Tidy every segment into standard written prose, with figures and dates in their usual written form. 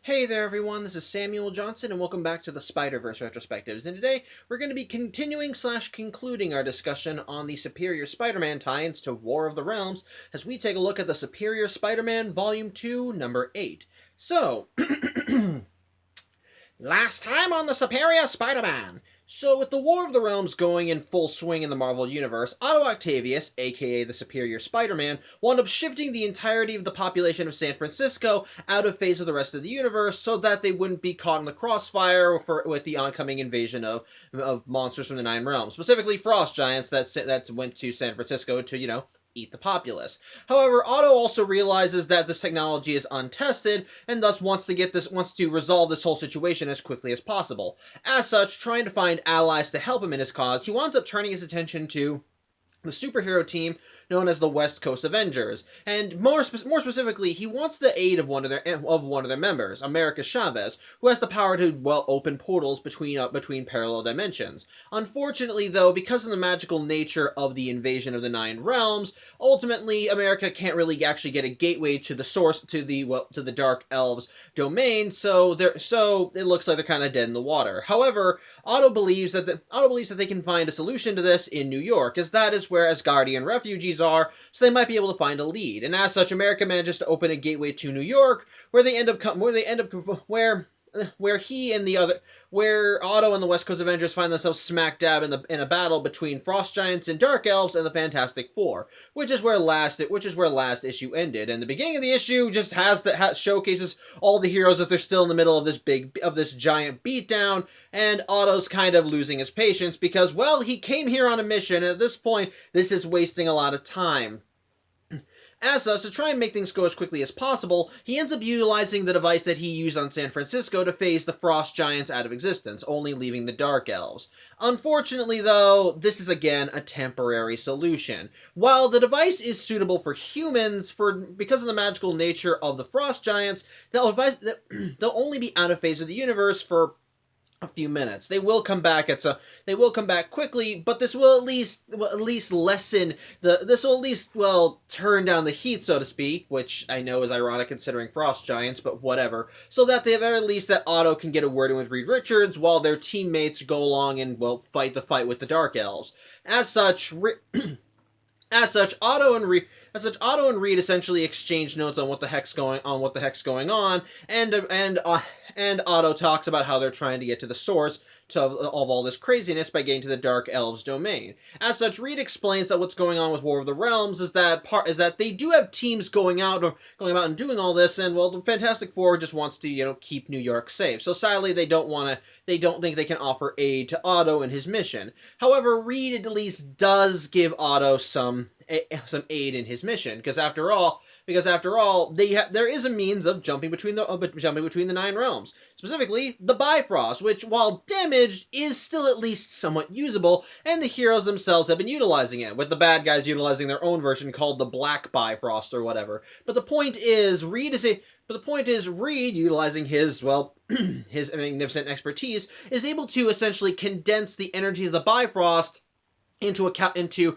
Hey there everyone, this is Samuel Johnson and welcome back to the Spider-Verse Retrospectives, and today we're going to be continuing/concluding our discussion on the Superior Spider-Man tie-ins to War of the Realms as we take a look at the Superior Spider-Man Volume 2, Number 8. So, last time on the Superior Spider-Man! So, with the War of the Realms going in full swing in the Marvel Universe, Otto Octavius, aka the Superior Spider-Man, wound up shifting the entirety of the population of San Francisco out of phase of the rest of the universe so that they wouldn't be caught in the crossfire with the oncoming invasion of monsters from the Nine Realms, specifically frost giants that went to San Francisco to, eat the populace. However, Otto also realizes that this technology is untested and thus wants to resolve this whole situation as quickly as possible. As such, trying to find allies to help him in his cause, he winds up turning his attention to the superhero team known as the West Coast Avengers, and more specifically, he wants the aid of one of their members, America Chavez, who has the power to open portals between parallel dimensions. Unfortunately, though, because of the magical nature of the invasion of the Nine Realms, ultimately America can't really actually get a gateway to the source to the Dark Elves domain, so it looks like they're kind of dead in the water. However, Otto believes that they can find a solution to this in New York, as that is where Asgardian refugees are, so they might be able to find a lead. And as such, America manages to open a gateway to New York, where Otto and the West Coast Avengers find themselves smack dab in a battle between Frost Giants and Dark Elves and the Fantastic Four, which is where last issue ended. And the beginning of the issue just showcases all the heroes as they're still in the middle of this giant beatdown, and Otto's kind of losing his patience because, well, he came here on a mission, and at this point, this is wasting a lot of time. As such, to try and make things go as quickly as possible, he ends up utilizing the device that he used on San Francisco to phase the Frost Giants out of existence, only leaving the Dark Elves. Unfortunately, though, this is again a temporary solution. While the device is suitable for humans, because of the magical nature of the Frost Giants, they'll only be out of phase of the universe for a few minutes. They will come back quickly, but this will at least turn down the heat, so to speak, which I know is ironic considering Frost Giants, but whatever. So that at the very least that Otto can get a word in with Reed Richards while their teammates go along and fight the fight with the Dark Elves. As such, Otto and Reed essentially exchange notes on what the heck's going on, and Otto talks about how they're trying to get to the source of all this craziness by getting to the Dark Elves domain. As such, Reed explains that what's going on with War of the Realms is that they do have teams going out and doing all this, and the Fantastic Four just wants to keep New York safe. So sadly, they don't think they can offer aid to Otto in his mission. However, Reed at least does give Otto some aid in his mission, because after all, there is a means of jumping between the Nine Realms. Specifically, the Bifrost, which, while damaged, is still at least somewhat usable, and the heroes themselves have been utilizing it, with the bad guys utilizing their own version called the Black Bifrost or whatever. But the point is, Reed, utilizing his his magnificent expertise, is able to essentially condense the energy of the Bifrost into a calculation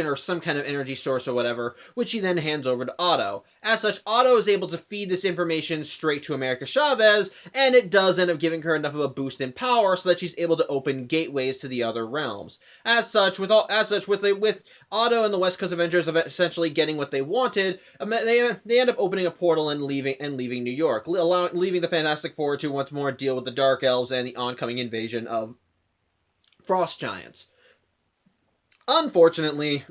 or some kind of energy source or whatever, which he then hands over to Otto. As such, Otto is able to feed this information straight to America Chavez, and it does end up giving her enough of a boost in power so that she's able to open gateways to the other realms. With Otto and the West Coast Avengers essentially getting what they wanted, they end up opening a portal and leaving New York, leaving the Fantastic Four to once more deal with the Dark Elves and the oncoming invasion of Frost Giants. Unfortunately,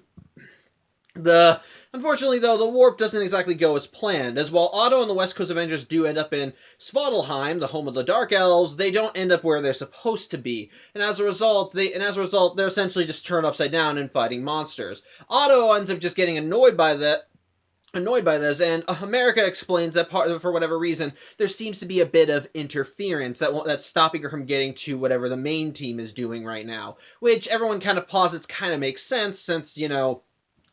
though, the warp doesn't exactly go as planned, as while Otto and the West Coast Avengers do end up in Svartalfheim, the home of the Dark Elves, they don't end up where they're supposed to be, and as a result, they're essentially just turned upside down and fighting monsters. Otto ends up just getting annoyed by this, and America explains that for whatever reason, there seems to be a bit of interference that's stopping her from getting to whatever the main team is doing right now, which everyone kind of posits kind of makes sense, since,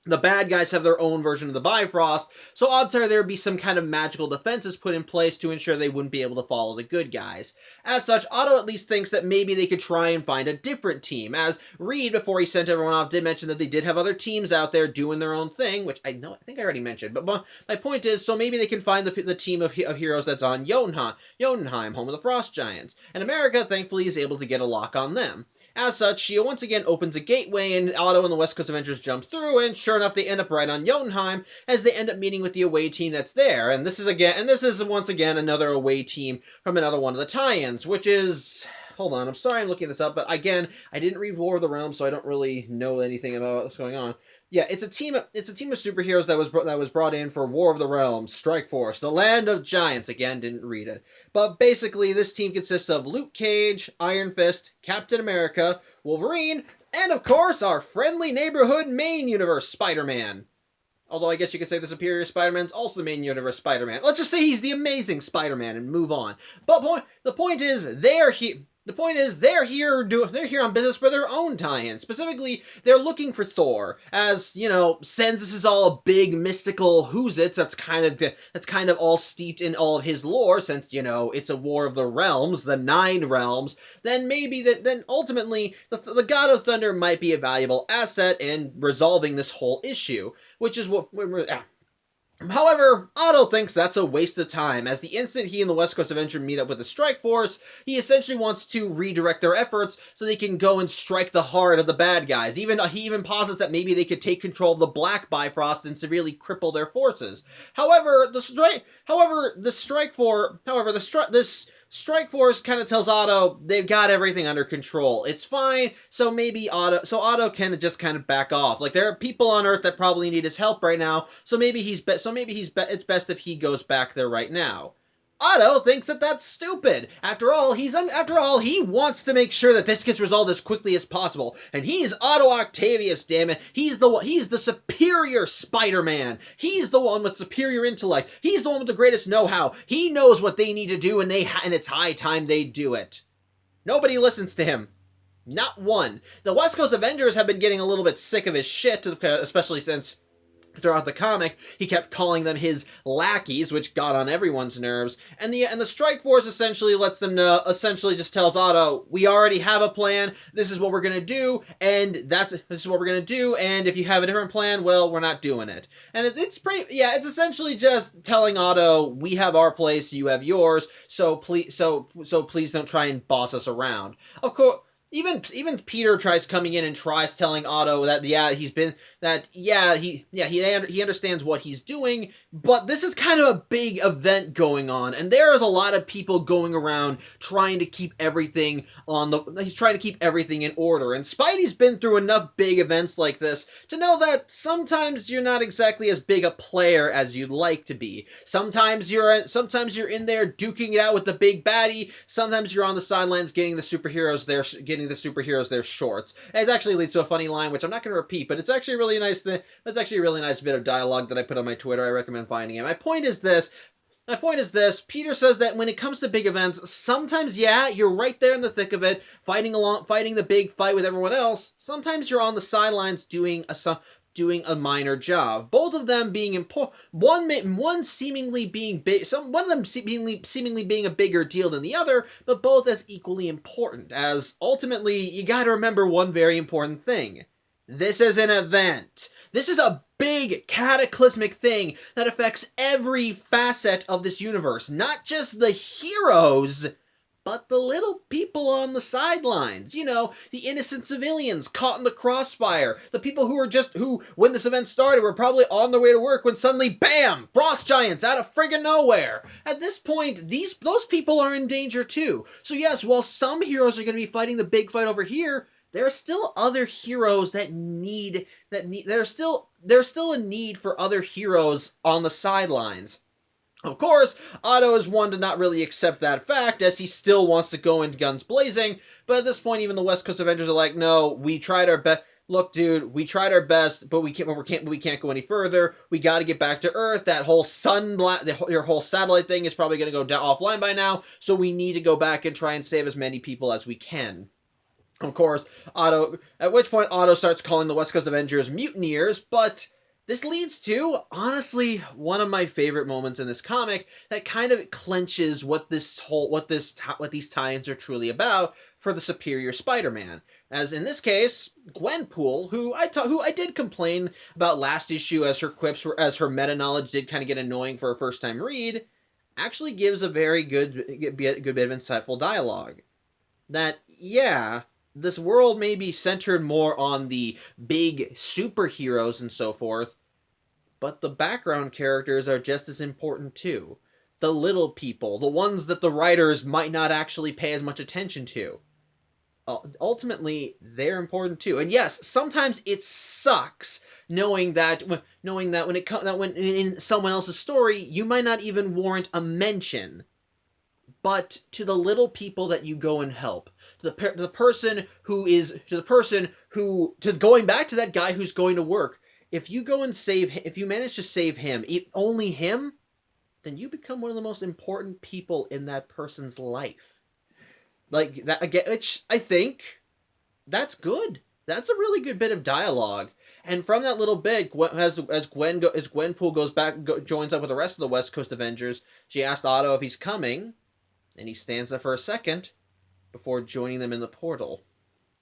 the bad guys have their own version of the Bifrost, so odds are there would be some kind of magical defenses put in place to ensure they wouldn't be able to follow the good guys. As such, Otto at least thinks that maybe they could try and find a different team, as Reed, before he sent everyone off, did mention that they did have other teams out there doing their own thing, which I think I already mentioned, but my point is, so maybe they can find the team of heroes that's on Jotunheim, home of the Frost Giants, and America, thankfully, is able to get a lock on them. As such, she once again opens a gateway, and Otto and the West Coast Avengers jump through, and sure enough, they end up right on Jotunheim, as they end up meeting with the away team that's there. And this is once again another away team from another one of the tie-ins, which is... Hold on, I'm sorry I'm looking this up, but again, I didn't read War of the Realms, so I don't really know anything about what's going on. Yeah, it's a team of superheroes that was brought in for War of the Realms, Strike Force, the Land of Giants. Again, didn't read it. But basically, this team consists of Luke Cage, Iron Fist, Captain America, Wolverine, and of course, our friendly neighborhood main universe Spider-Man. Although I guess you could say the Superior Spider-Man's also the main universe Spider-Man. Let's just say he's the Amazing Spider-Man and move on. But the point is, they're here on business for their own tie-in. Specifically, they're looking for Thor, as, since this is all a big mystical who's-its that's kind of all steeped in all of his lore, since, it's a War of the Realms, the 9 realms, then ultimately, the God of Thunder might be a valuable asset in resolving this whole issue, which is what However, Otto thinks that's a waste of time, as the instant he and the West Coast Avenger meet up with the Strike Force, he essentially wants to redirect their efforts so they can go and strike the heart of the bad guys. He even posits that maybe they could take control of the Black Bifrost and severely cripple their forces. However, this Strike Force kind of tells Otto they've got everything under control. It's fine, so Otto can just kind of back off. Like, there are people on Earth that probably need his help right now, so it's best if he goes back there right now. Otto thinks that that's stupid. After all, he wants to make sure that this gets resolved as quickly as possible. And he's Otto Octavius, damn it. He's the superior Spider-Man. He's the one with superior intellect. He's the one with the greatest know-how. He knows what they need to do, and it's high time they do it. Nobody listens to him. Not one. The West Coast Avengers have been getting a little bit sick of his shit, especially since throughout the comic, he kept calling them his lackeys, which got on everyone's nerves. And the Strike Force essentially just tells Otto, we already have a plan. This is what we're gonna do, and And if you have a different plan, well, we're not doing it. And it's essentially just telling Otto, we have our place, you have yours. So please don't try and boss us around. Of course. Even Peter tries coming in and tries telling Otto that he understands what he's doing, but this is kind of a big event going on, and there is a lot of people going around trying to keep everything in order. And Spidey's been through enough big events like this to know that sometimes you're not exactly as big a player as you'd like to be. Sometimes you're in there duking it out with the big baddie. Sometimes you're on the sidelines getting the superheroes their shorts. And it actually leads to a funny line, which I'm not going to repeat, but it's actually a really nice thing. It's actually a really nice bit of dialogue that I put on my Twitter. I recommend finding it. My point is this. Peter says that when it comes to big events, sometimes, you're right there in the thick of it, fighting the big fight with everyone else. Sometimes you're on the sidelines doing a minor job. Both of them being important. One seemingly being big. One of them seemingly being a bigger deal than the other, but both as equally important. As ultimately, you got to remember one very important thing. This is an event. This is a big cataclysmic thing that affects every facet of this universe. Not just the heroes, but the little people on the sidelines. The innocent civilians caught in the crossfire. The people who, when this event started, were probably on their way to work when suddenly, bam! Frost giants out of friggin' nowhere. At this point, those people are in danger too. So yes, while some heroes are going to be fighting the big fight over here, there are still other heroes there's still a need for other heroes on the sidelines. Of course, Otto is one to not really accept that fact, as he still wants to go in guns blazing, but at this point, even the West Coast Avengers are like, no, we tried our best. Look, dude, we tried our best, but we can't go any further. We got to get back to Earth. That whole your whole satellite thing is probably going to go offline by now, so we need to go back and try and save as many people as we can. Of course, at which point Otto starts calling the West Coast Avengers mutineers, but this leads to, honestly, one of my favorite moments in this comic that kind of clenches what these tie-ins are truly about for the Superior Spider-Man. As in this case, Gwenpool, who I did complain about last issue as her meta knowledge did kind of get annoying for a first time read, actually gives a very good bit of insightful dialogue. That, yeah, this world may be centered more on the big superheroes and so forth, but the background characters are just as important too. The little people, the ones that the writers might not actually pay as much attention to. Ultimately, they're important too. And yes, sometimes it sucks knowing that when in someone else's story, you might not even warrant a mention. But to the little people that you go and help, to the person who going back to that guy who's going to work, if you manage to save him, only him, then you become one of the most important people in that person's life. Like that again, which I think that's good. That's a really good bit of dialogue. And from that little bit, as Gwenpool joins up with the rest of the West Coast Avengers, she asked Otto if he's coming, and he stands there for a second before joining them in the portal.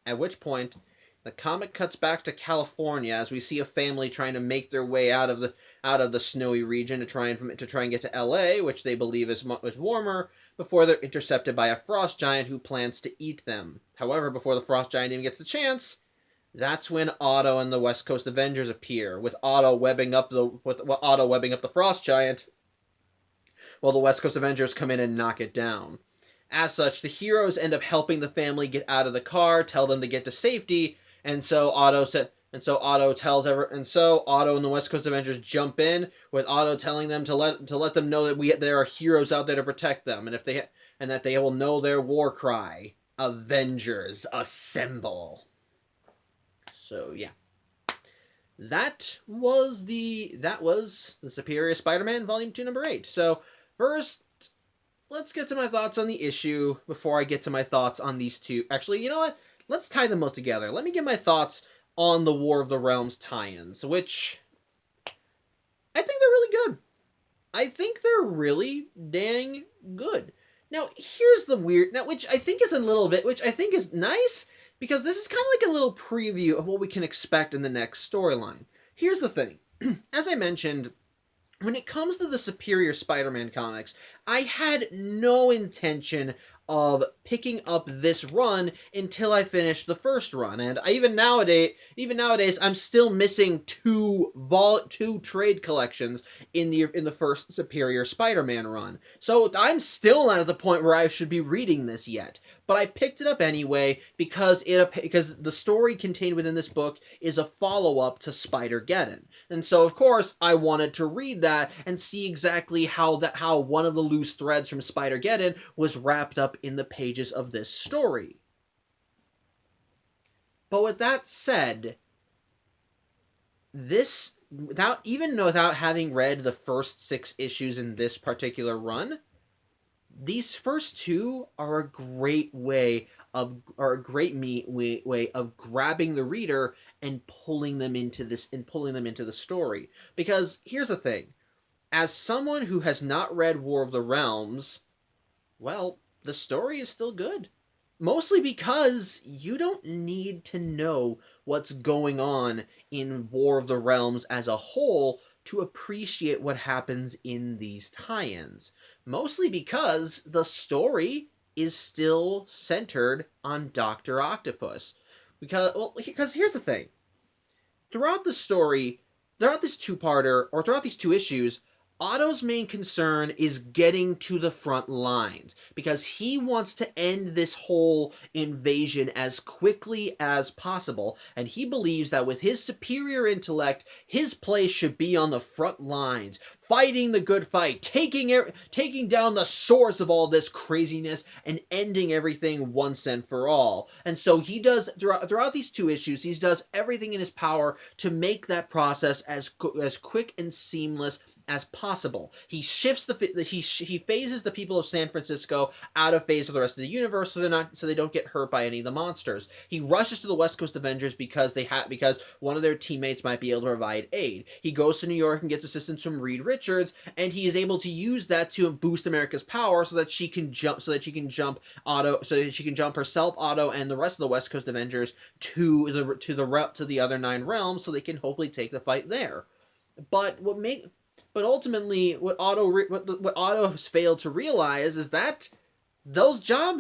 At which point, the comic cuts back to California as we see a family trying to make their way out of the snowy region to try and get to LA, which they believe is warmer, before they're intercepted by a frost giant who plans to eat them. However, before the frost giant even gets the chance, that's when Otto and the West Coast Avengers appear, with Otto webbing up the frost giant, while the West Coast Avengers come in and knock it down. As such, the heroes end up helping the family get out of the car, tell them to get to safety, and so Otto and so Otto and the West Coast Avengers jump in, with Otto telling them to let them know that there are heroes out there to protect them, and that they will know their war cry: Avengers Assemble. So yeah. That was the Superior Spider-Man Volume 2 number 8. So first, let's get to my thoughts on the issue before I get to my thoughts on these two. Actually, you know what? Let's tie them all together. Let me give my thoughts on the War of the Realms tie-ins, which I think they're really good. I think they're really dang good. Now, here's the which I think is nice, because this is kind of like a little preview of what we can expect in the next storyline. Here's the thing. As I mentioned, when it comes to the Superior Spider-Man comics, I had no intention of picking up this run until I finished the first run, and even nowadays, I'm still missing two trade collections in the first Superior Spider-Man run. So I'm still not at the point where I should be reading this yet. But I picked it up anyway because the story contained within this book is a follow-up to Spider-Geddon. And so, of course, I wanted to read that and see exactly how one of the loose threads from Spider-Geddon was wrapped up in the pages of this story. But with that said, without having read the first 6 issues in this particular run, these first 2 are a great way of grabbing the reader and pulling them into the story. Because here's the thing. As someone who has not read War of the Realms, well, the story is still good. Mostly because you don't need to know what's going on in War of the Realms as a whole to appreciate what happens in these tie-ins. Mostly because the story is still centered on Dr. Octopus. Because here's the thing. Throughout this 2-parter, or throughout these 2 issues, Otto's main concern is getting to the front lines, because he wants to end this whole invasion as quickly as possible, and he believes that with his superior intellect, his place should be on the front lines, fighting the good fight, taking down the source of all this craziness and ending everything once and for all. And so he does throughout these 2 issues, he does everything in his power to make that process as quick and seamless as possible. He shifts he phases the people of San Francisco out of phase of the rest of the universe, so they don't get hurt by any of the monsters. He rushes to the West Coast Avengers because one of their teammates might be able to provide aid. He goes to New York and gets assistance from Reed Richards, and he is able to use that to boost America's power so that she can jump herself, Otto, and the rest of the West Coast Avengers to the other 9 realms, so they can hopefully take the fight there. But ultimately, what Otto has failed to realize is that the job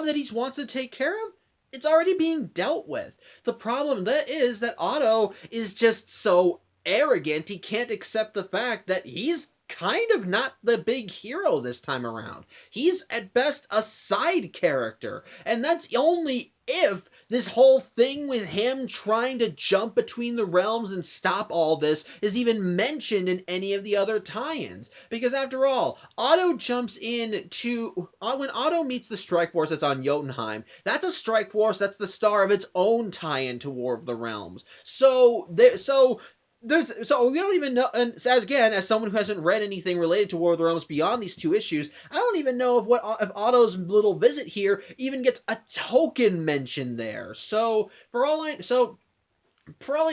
that he wants to take care of, it's already being dealt with. The problem is that Otto is just so arrogant, he can't accept the fact that he's kind of not the big hero this time around. He's at best a side character, and that's only if this whole thing with him trying to jump between the realms and stop all this is even mentioned in any of the other tie-ins. Because after all, Otto jumps in when Otto meets the Strike Force that's on Jotunheim, that's a Strike Force that's the star of its own tie-in to War of the Realms. So we don't even know, and as someone who hasn't read anything related to War of the Realms beyond these 2 issues, I don't even know if Otto's little visit here even gets a token mentioned there. So for all I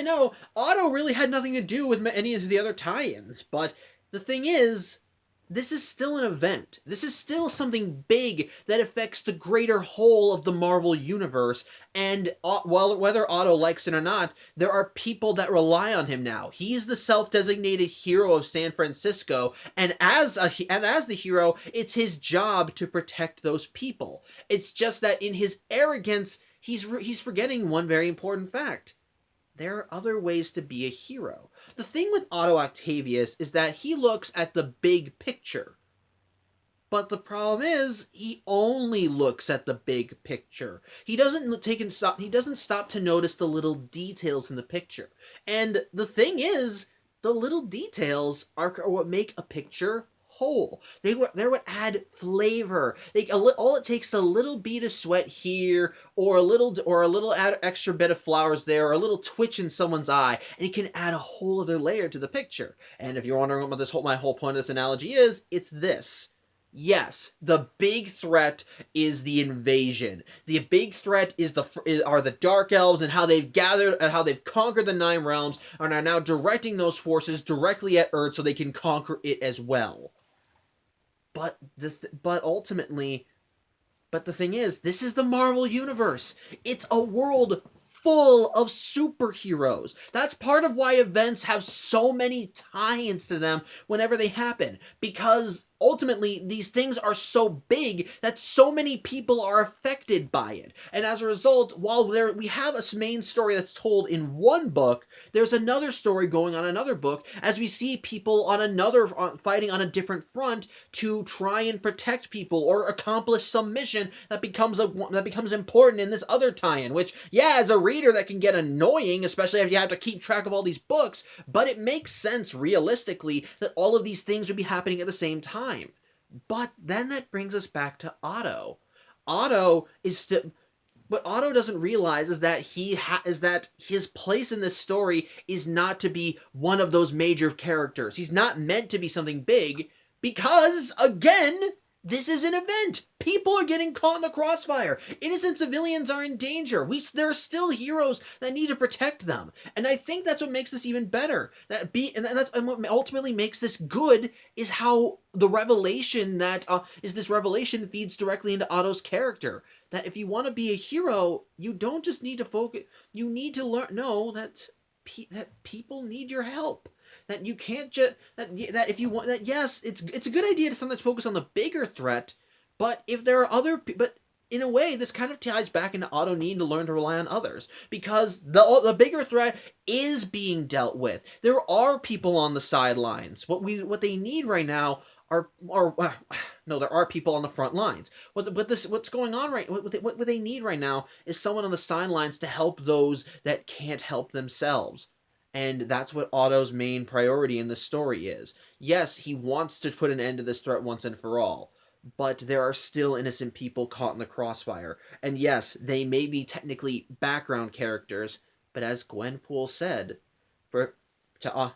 know, Otto really had nothing to do with any of the other tie-ins. But the thing is, this is still an event. This is still something big that affects the greater whole of the Marvel Universe, and whether Otto likes it or not, there are people that rely on him now. He's the self-designated hero of San Francisco, and as the hero, it's his job to protect those people. It's just that in his arrogance, he's forgetting one very important fact. There are other ways to be a hero. The thing with Otto Octavius is that he looks at the big picture. But the problem is, he only looks at the big picture. He doesn't stop to notice the little details in the picture. And the thing is, the little details are what make a picture whole. They're what add flavor. All it takes is a little bead of sweat here, or a little extra bit of flowers there, or a little twitch in someone's eye, and it can add a whole other layer to the picture. And if you're wondering what my whole point of this analogy is, it's this. Yes, the big threat is the invasion. The big threat are the Dark Elves, and how they've conquered the 9 realms, and are now directing those forces directly at Earth so they can conquer it as well. But ultimately, the thing is, this is the Marvel Universe. It's a world full of superheroes. That's part of why events have so many tie-ins to them whenever they happen. Because ultimately, these things are so big that so many people are affected by it. And as a result, while we have a main story that's told in one book, there's another story going on another book, as we see people fighting on a different front to try and protect people or accomplish some mission that becomes important in this other tie-in, which, as a reader, that can get annoying, especially if you have to keep track of all these books, but it makes sense realistically that all of these things would be happening at the same time. But then that brings us back to Otto. What Otto doesn't realize is that his place in this story is not to be one of those major characters. He's not meant to be something big because, again, this is an event. People are getting caught in the crossfire. Innocent civilians are in danger. There are still heroes that need to protect them. And I think that's what makes this even better. And what ultimately makes this good is how this revelation feeds directly into Otto's character. That if you want to be a hero, you don't just need to focus. You need to know that people need your help. That you can't just that if you want that, yes, it's a good idea to sometimes focus on the bigger threat, but if there are but in a way, this kind of ties back into Otto needing to learn to rely on others, because the bigger threat is being dealt with. There are people on the sidelines. What they need right now there are people on the front lines. What's going on what they need right now is someone on the sidelines to help those that can't help themselves. And that's what Otto's main priority in the story is. Yes, he wants to put an end to this threat once and for all, but there are still innocent people caught in the crossfire. And yes, they may be technically background characters, but as Gwenpool said, for to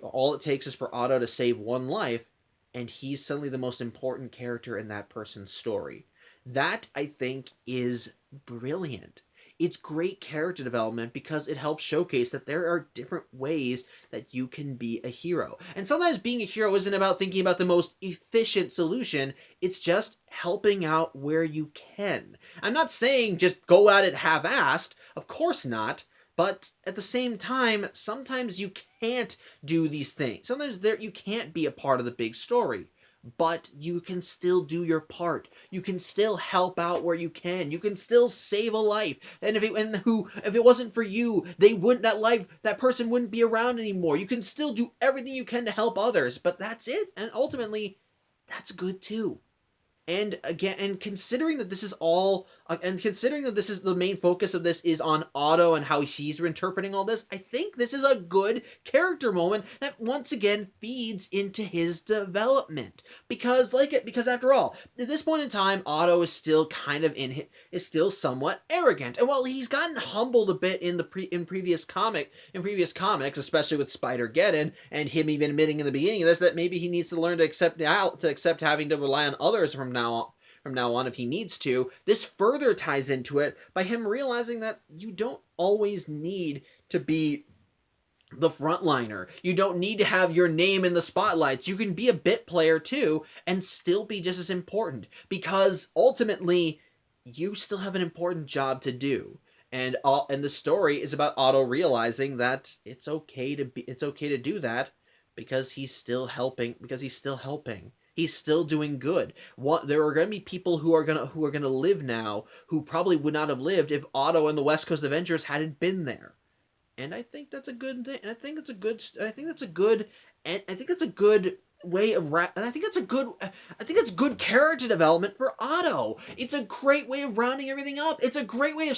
all it takes is for Otto to save one life, and he's suddenly the most important character in that person's story. That, I think, is brilliant. It's great character development because it helps showcase that there are different ways that you can be a hero. And sometimes being a hero isn't about thinking about the most efficient solution, it's just helping out where you can. I'm not saying just go at it half-assed, of course not, but at the same time, sometimes you can't do these things. Sometimes you can't be a part of the big story. But you can still do your part. You can still help out where you can. You can still save a life. And if it wasn't for you, that person wouldn't be around anymore. You can still do everything you can to help others. But that's it. And ultimately, that's good too. And again, and considering that this is the main focus of this is on Otto and how he's interpreting all this, I think this is a good character moment that once again feeds into his development. Because after all, at this point in time, Otto is still is still somewhat arrogant. And while he's gotten humbled a bit in previous comics, especially with Spider-Geddon, and him even admitting in the beginning of this that maybe he needs to learn to accept having to rely on others from now on if he needs to. This further ties into it by him realizing that you don't always need to be the frontliner. You don't need to have your name in the spotlights. You can be a bit player too and still be just as important, because ultimately you still have an important job to do. And the story is about Otto realizing that it's okay to do that because he's still helping. He's still doing good. There are going to be people who are going to live now who probably would not have lived if Otto and the West Coast Avengers hadn't been there. And I think that's a good thing. And I think that's a good way of and I think that's good character development for Otto. It's a great way of rounding everything up. It's a great way of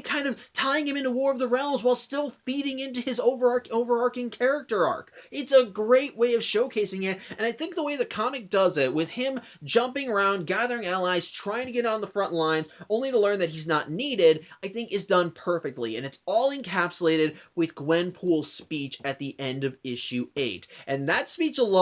kind of tying him into War of the Realms while still feeding into his overarching character arc. It's a great way of showcasing it, and I think the way the comic does it, with him jumping around, gathering allies, trying to get on the front lines, only to learn that he's not needed, I think is done perfectly, and it's all encapsulated with Gwenpool's speech at the end of issue 8. And that speech alone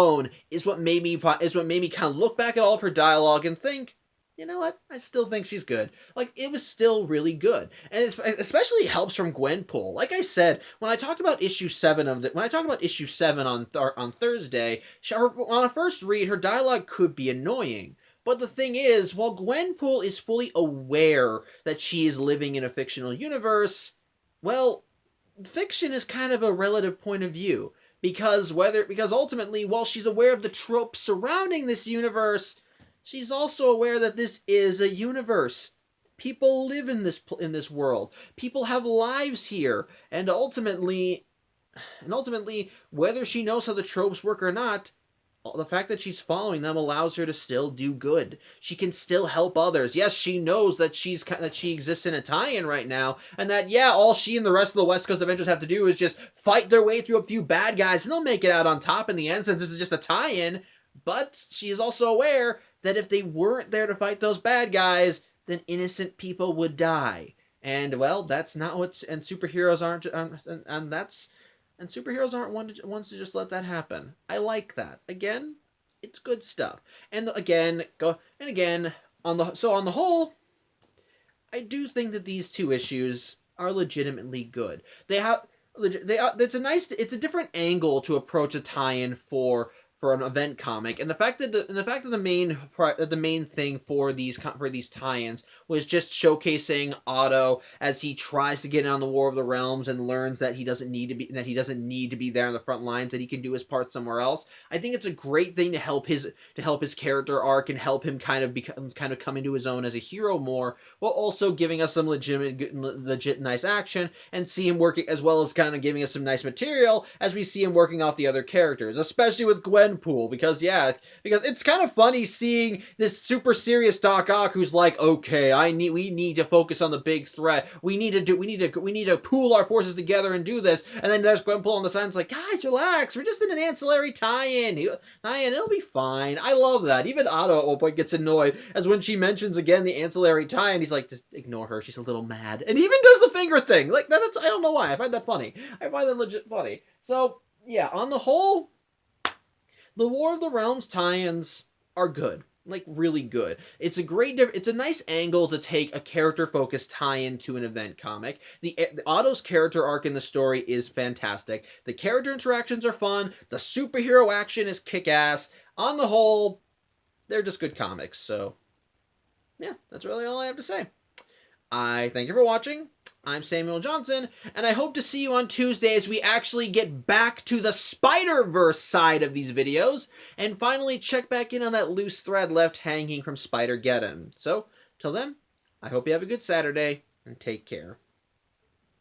is what made me kind of look back at all of her dialogue and think, you know what? I still think she's good. Like, it was still really good. And it especially helps from Gwenpool. Like I said, when I talked about issue 7 on Thursday, on a first read, her dialogue could be annoying. But the thing is, while Gwenpool is fully aware that she is living in a fictional universe, well, fiction is kind of a relative point of view. Because ultimately, while she's aware of the tropes surrounding this universe, she's also aware that this is a universe. People live in this world. People have lives here, and ultimately, whether she knows how the tropes work or not, the fact that she's following them allows her to still do good. She can still help others. Yes, she knows that she exists in a tie-in right now, and that, yeah, all she and the rest of the West Coast Avengers have to do is just fight their way through a few bad guys, and they'll make it out on top in the end, since this is just a tie-in. But she is also aware that if they weren't there to fight those bad guys, then innocent people would die. And, well, that's not and superheroes aren't, and superheroes aren't ones to just let that happen. I like that. Again, it's good stuff. And again, on the whole, I do think that these two issues are legitimately good. It's a different angle to approach a tie-in for an event comic, and the fact that the main thing for these tie-ins was just showcasing Otto as he tries to get on the War of the Realms and learns that he doesn't need to be there on the front lines, that he can do his part somewhere else. I think it's a great thing to help his character arc and help him kind of come into his own as a hero more, while also giving us some legit nice action, and see him working, as well as kind of giving us some nice material as we see him working off the other characters, especially with Gwen Gwenpool, because it's kind of funny seeing this super serious Doc Ock who's like, okay, we need to focus on the big threat. We need to pool our forces together and do this. And then there's Gwenpool on the side, and it's like, guys, relax. We're just in an ancillary tie-in. It'll be fine. I love that. Even Otto at one point gets annoyed as when she mentions again the ancillary tie-in. He's like, just ignore her. She's a little mad, and he even does the finger thing. Like that's I don't know why. I find that funny. I find that legit funny. So yeah, on the whole, the War of the Realms tie-ins are good. Like, really good. It's a nice angle to take a character-focused tie-in to an event comic. The Otto's character arc in the story is fantastic. The character interactions are fun. The superhero action is kick-ass. On the whole, they're just good comics. So, yeah, that's really all I have to say. I thank you for watching. I'm Samuel Johnson, and I hope to see you on Tuesday as we actually get back to the Spider-Verse side of these videos, and finally check back in on that loose thread left hanging from Spider-Geddon. So, till then, I hope you have a good Saturday, and take care.